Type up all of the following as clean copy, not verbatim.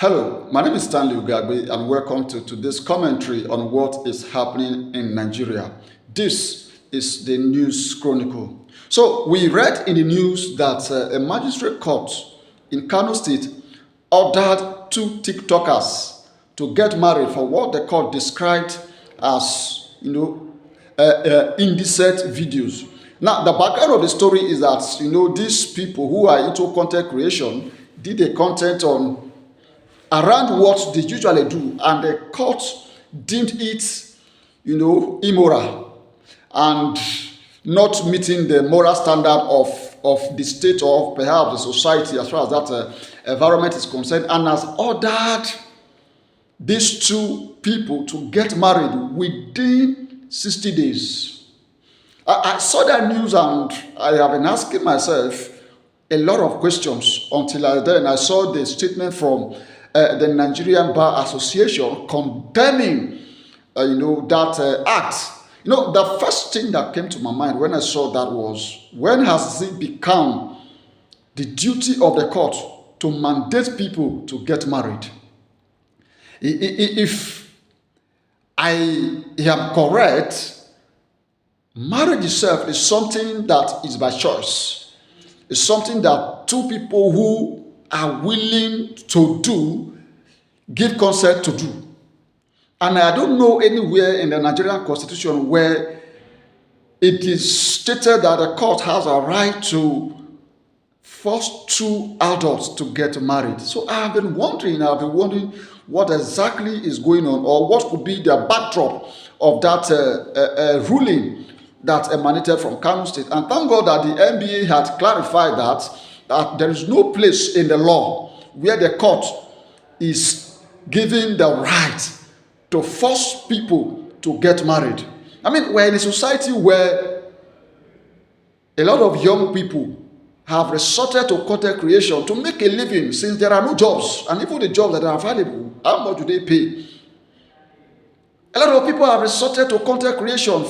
Hello, my name is Stanley Ugagbe and welcome to today's commentary on what is happening in Nigeria. This is the News Chronicle. So we read in the news that a magistrate court in Kano State ordered two TikTokers to get married for what the court described as, indecent videos. Now, the background of the story is that, these people who are into content creation did a content on around what they usually do, and the court deemed it, immoral and not meeting the moral standard of the state or perhaps the society as far as that environment is concerned, and has ordered these two people to get married within 60 days. I saw that news and I have been asking myself a lot of questions until then I saw the statement from the Nigerian Bar Association condemning, that act. The first thing that came to my mind when I saw that was, when has it become the duty of the court to mandate people to get married? If I am correct, marriage itself is something that is by choice. It's something that two people who are willing to give consent to do. And I don't know anywhere in the Nigerian constitution where it is stated that the court has a right to force two adults to get married. So I've been wondering what exactly is going on, or what could be the backdrop of that ruling that emanated from Kano State. And thank God that the NBA had clarified that there is no place in the law where the court is giving the right to force people to get married. I mean, we're in a society where a lot of young people have resorted to content creation to make a living, since there are no jobs. And even the jobs that are available, how much do they pay? A lot of people have resorted to content creation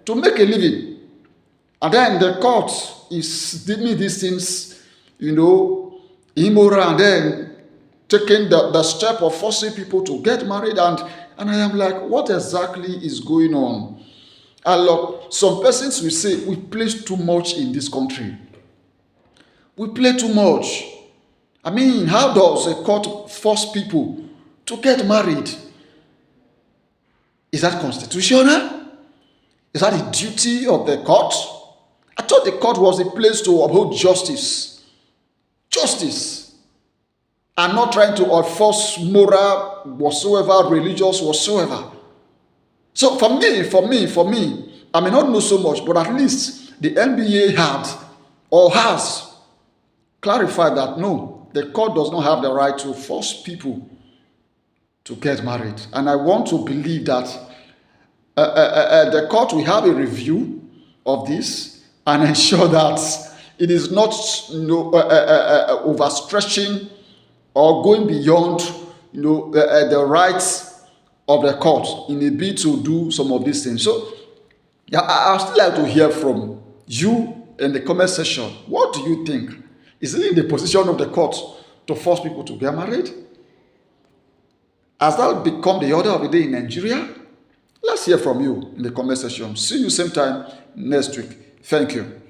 to make a living. And then the court is deeming these things, immoral, and then taking the step of forcing people to get married. And I am like, what exactly is going on? And look, some persons will say, we place too much in this country. We play too much. I mean, how does a court force people to get married? Is that constitutional? Is that the duty of the court? I thought the court was a place to uphold justice. Justice. And not trying to enforce moral whatsoever, religious whatsoever. So for me, I may not know so much, but at least the NBA has clarified that no, the court does not have the right to force people to get married. And I want to believe that the court will have a review of this and ensure that it is not overstretching or going beyond the rights of the court in a bid to do some of these things. So I'd still like to hear from you in the comment section. What do you think? Is it in the position of the court to force people to get married? Has that become the order of the day in Nigeria? Let's hear from you in the comment section. See you same time next week. Thank you.